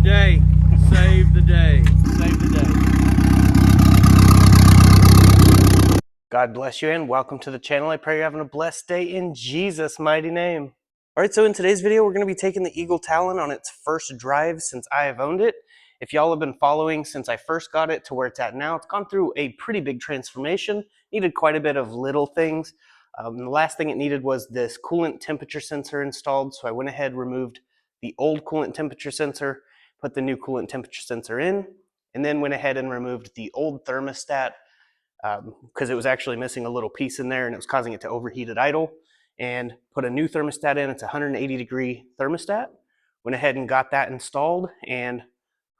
day. Save the day. Save the day. God bless you and welcome to the channel. I pray you're having a blessed day in Jesus' mighty name. Alright, so in today's video we're going to be taking the Eagle Talon on its first drive since I have owned it. If y'all have been following since I first got it to where it's at now, it's gone through a pretty big transformation. Needed quite a bit of little things. The last thing it needed was this coolant temperature sensor installed, so I went ahead and removed the old coolant temperature sensor, put the new coolant temperature sensor in, and then went ahead and removed the old thermostat because it was actually missing a little piece in there and it was causing it to overheat at idle, and put a new thermostat in. It's a 180-degree thermostat. Went ahead and got that installed and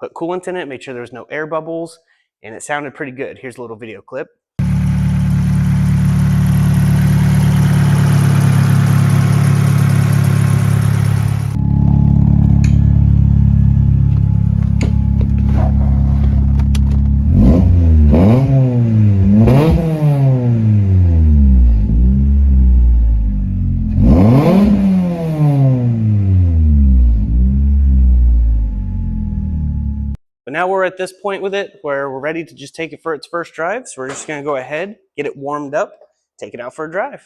put coolant in it, made sure there was no air bubbles, and it sounded pretty good. Here's a little video clip. But now we're at this point with it where we're ready to just take it for its first drive. So we're just going to go ahead, get it warmed up, take it out for a drive.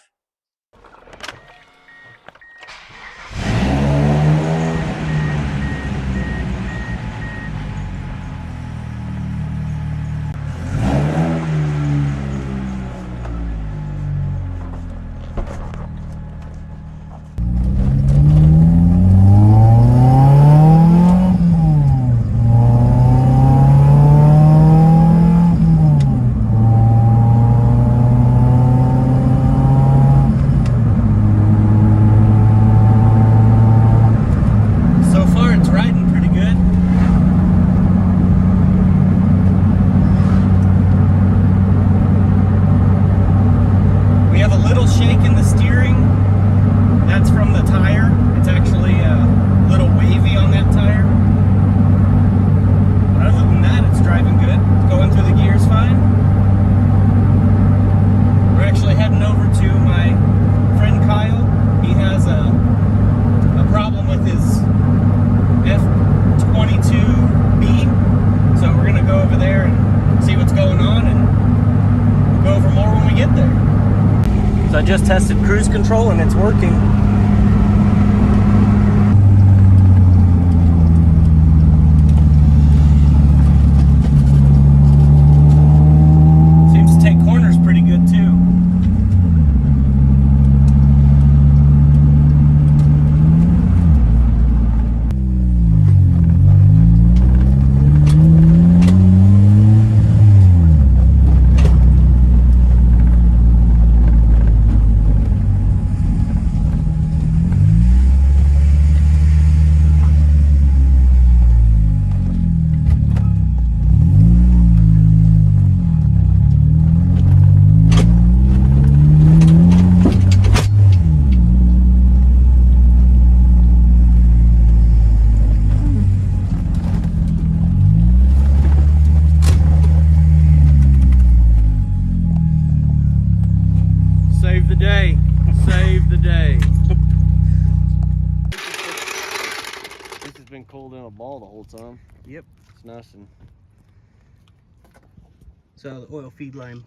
So I just tested cruise control and it's working. Seems to take corners pretty good too. Save the day. Save the day. This has been cooled in a ball the whole time. Yep. It's nice. And so the oil feed line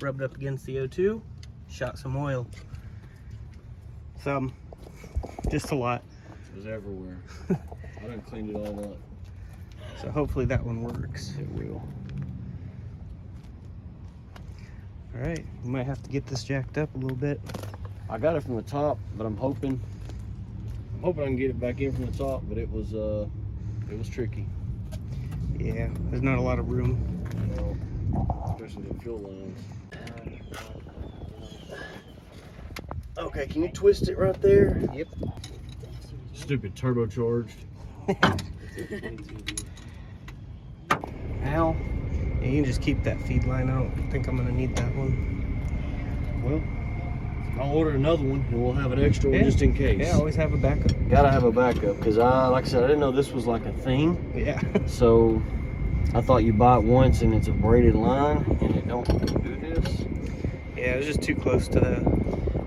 rubbed up against the O2, shot some oil. Some, just a lot. It was everywhere. I done cleaned it all up. So hopefully that one works. It will. All right, we might have to get this jacked up a little bit. I got it from the top, but I'm hoping I can get it back in from the top, but it was tricky. Yeah, there's not a lot of room. No, especially the fuel lines. Okay, can you twist it right there? Yep. Stupid turbocharged. Ow. Yeah, you can just keep that feed line. I don't think I'm gonna need that one. Well, I'll order another one and we'll have an extra one just in case. Yeah, always have a backup. Gotta have a backup, because like I said, I didn't know this was like a thing. Yeah. So I thought you buy it once and it's a braided line and it don't do this. Yeah, it was just too close to the...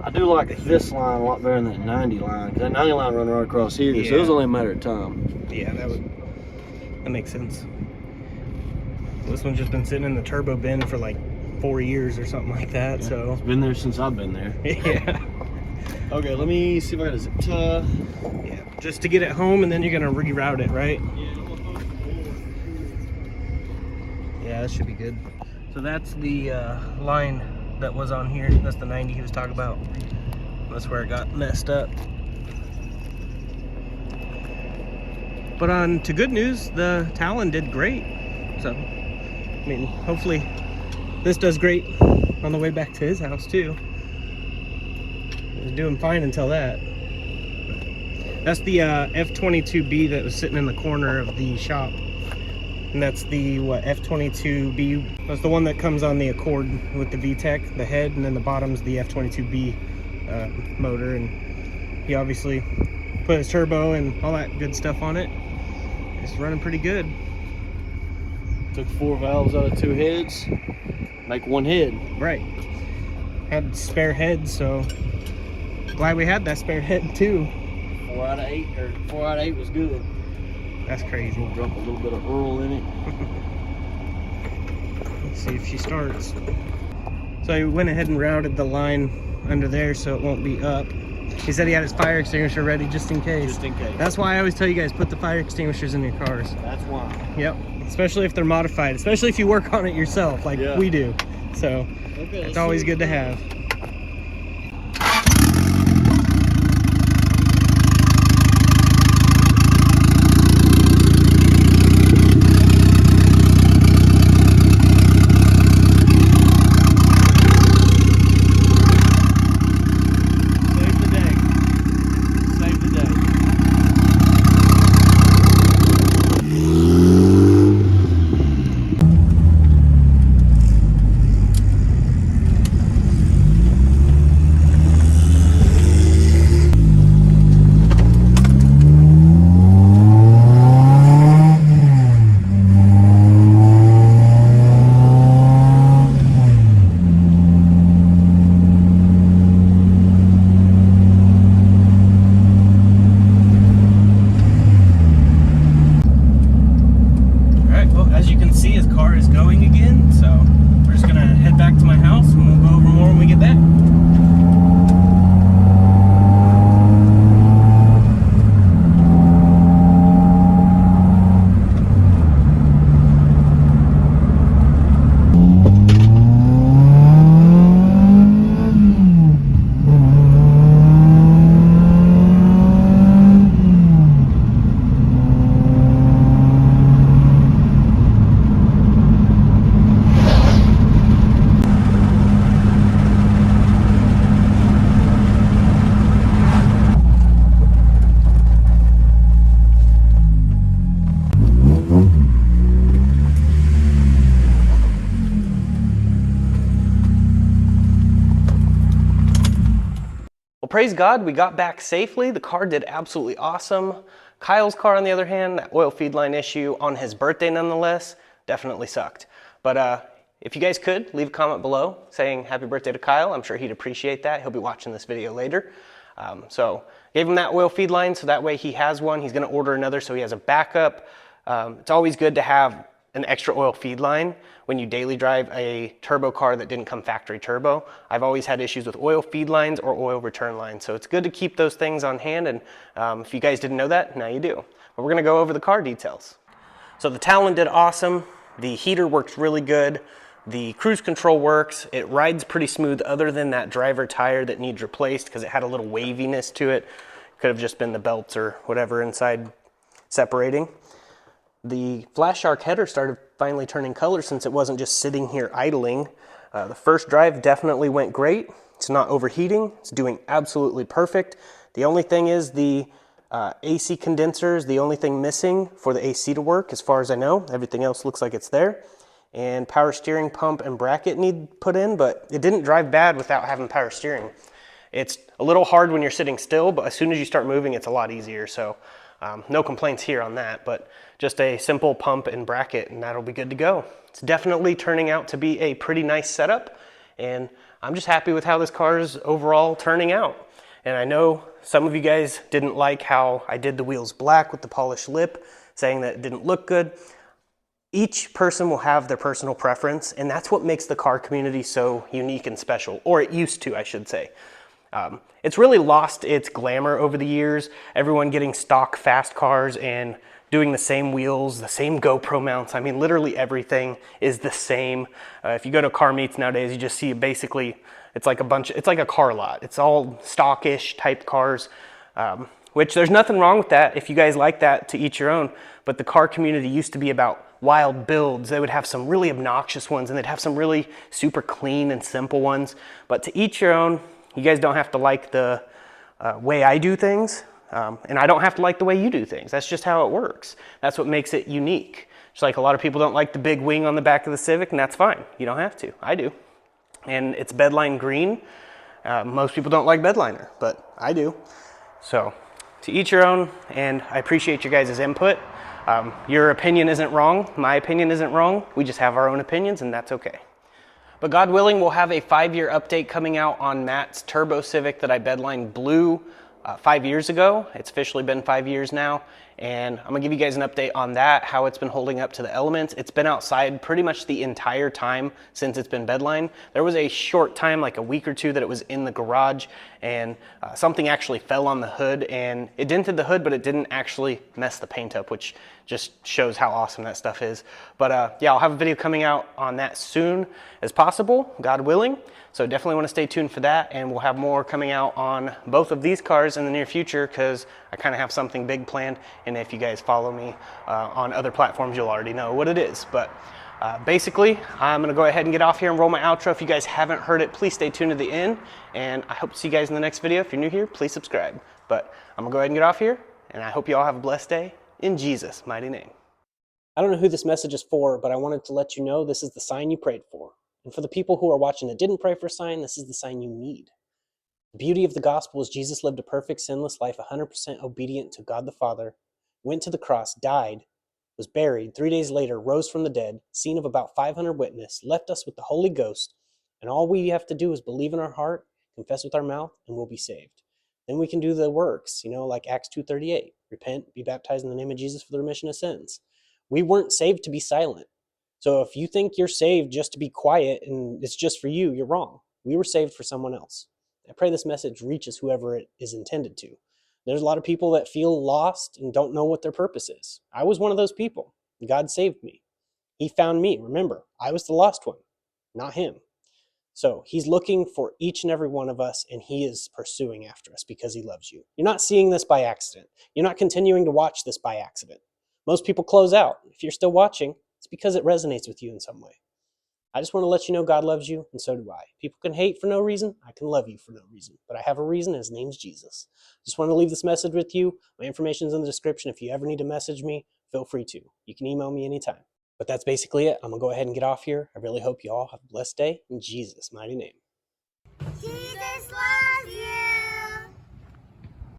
I do like this line a lot better than that 90 line, because that 90 line run right across here, so it was only a matter of time. Yeah, that would... That makes sense. This one's just been sitting in the turbo bin for like 4 years or something like that. Yeah, so it's been there since I've been there. yeah. Okay, let me see if I got a zip tie. Yeah, just to get it home, and then you're gonna reroute it, right? Yeah, I'm gonna post the board. Yeah, that should be good. So that's the line that was on here. That's the 90 he was talking about. That's where it got messed up. But on to good news, the Talon did great. So, I mean, hopefully this does great on the way back to his house too. It was doing fine until that. That's the F22B that was sitting in the corner of the shop. And that's the, what, F22B. That's the one that comes on the Accord with the VTEC, the head, and then the bottom's the F22B motor. And he obviously put his turbo and all that good stuff on it. It's running pretty good. Took 4 valves out of 2 heads, make 1 head. Right. Had spare heads, so glad we had that spare head too. 4 out of 8, or 4 out of 8 was good. That's crazy. We'll drop a little bit of Earl in it. Let's see if she starts. So I went ahead and routed the line under there so it won't be up. He said he had his fire extinguisher ready just in case. Just in case. That's why I always tell you guys, put the fire extinguishers in your cars. That's why. Yep. Especially if they're modified. Especially if you work on it yourself, like we do. So Okay, it's always good to have. Well, praise God, we got back safely. The car did absolutely awesome. Kyle's car, on the other hand, that oil feed line issue on his birthday nonetheless, definitely sucked. But if you guys could, leave a comment below saying happy birthday to Kyle. I'm sure he'd appreciate that. He'll be watching this video later. So gave him that oil feed line so that way he has one. He's gonna order another so he has a backup. It's always good to have an extra oil feed line when you daily drive a turbo car that didn't come factory turbo. I've always had issues with oil feed lines or oil return lines, so it's good to keep those things on hand, and if you guys didn't know that, now you do. But we're gonna go over the car details. So the Talon did awesome. The heater works really good. The cruise control works. It rides pretty smooth other than that driver tire that needs replaced because it had a little waviness to it. Could have just been the belts or whatever inside separating. The Flash Shark header started finally turning color since it wasn't just sitting here idling. The first drive definitely went great. It's not overheating. It's doing absolutely perfect. The only thing is the AC condenser is the only thing missing for the AC to work as far as I know. Everything else looks like it's there. And power steering pump and bracket need put in, but it didn't drive bad without having power steering. It's a little hard when you're sitting still, but as soon as you start moving, it's a lot easier. So no complaints here on that, but just a simple pump and bracket and that'll be good to go. It's definitely turning out to be a pretty nice setup, and I'm just happy with how this car is overall turning out. And I know some of you guys didn't like how I did the wheels black with the polished lip. saying that it didn't look good. Each person will have their personal preference, and that's what makes the car community so unique and special, or it used to, I should say. It's really lost its glamour over the years, everyone getting stock fast cars and doing the same wheels, the same GoPro mounts. I mean, literally everything is the same. If you go to car meets nowadays, you just see basically, it's like a car lot. It's all stockish type cars, which there's nothing wrong with that. If you guys like that, to each your own. But the car community used to be about wild builds. They would have some really obnoxious ones, and they'd have some really super clean and simple ones. But to each your own. You guys don't have to like the way I do things, and I don't have to like the way you do things. That's just how it works. That's what makes it unique. Just like a lot of people don't like the big wing on the back of the Civic, and that's fine. You don't have to. I do. And it's Bedline green. Most people don't like Bedliner, but I do. So to each your own, and I appreciate your guys' input. Your opinion isn't wrong. My opinion isn't wrong. We just have our own opinions, and that's okay. But God willing, we'll have a 5-year update coming out on Matt's Turbo Civic that I Bedline blue 5 years ago. It's officially been 5 years now, and I'm gonna give you guys an update on that, how it's been holding up to the elements. It's been outside pretty much the entire time since it's been Bedline. There was a short time, like a week or two, that it was in the garage, and something actually fell on the hood, and it dented the hood, but it didn't actually mess the paint up, which just shows how awesome that stuff is. But yeah, I'll have a video coming out on that soon as possible, God willing. So definitely want to stay tuned for that, and we'll have more coming out on both of these cars in the near future, because I kind of have something big planned, and if you guys follow me on other platforms, you'll already know what it is. But basically, I'm going to go ahead and get off here and roll my outro. If you guys haven't heard it, please stay tuned to the end, and I hope to see you guys in the next video. If you're new here, please subscribe. But I'm going to go ahead and get off here, and I hope you all have a blessed day in Jesus' mighty name. I don't know who this message is for, but I wanted to let you know this is the sign you prayed for. And for the people who are watching that didn't pray for a sign, this is the sign you need. The beauty of the gospel is Jesus lived a perfect, sinless life, 100% obedient to God the Father, went to the cross, died, was buried, 3 days later, rose from the dead, seen of about 500 witnesses, left us with the Holy Ghost, and all we have to do is believe in our heart, confess with our mouth, and we'll be saved. Then we can do the works, like Acts 2:38. Repent, be baptized in the name of Jesus for the remission of sins. We weren't saved to be silent. So if you think you're saved just to be quiet and it's just for you, you're wrong. We were saved for someone else. I pray this message reaches whoever it is intended to. There's a lot of people that feel lost and don't know what their purpose is. I was one of those people. God saved me. He found me. Remember, I was the lost one, not him. So he's looking for each and every one of us, and he is pursuing after us because he loves you. You're not seeing this by accident. You're not continuing to watch this by accident. Most people close out. If you're still watching, it's because it resonates with you in some way. I just want to let you know God loves you, and so do I. People can hate for no reason. I can love you for no reason. But I have a reason, and his name's Jesus. Just want to leave this message with you. My information's in the description. If you ever need to message me, feel free to. You can email me anytime. But that's basically it. I'm going to go ahead and get off here. I really hope you all have a blessed day in Jesus' mighty name. Jesus loves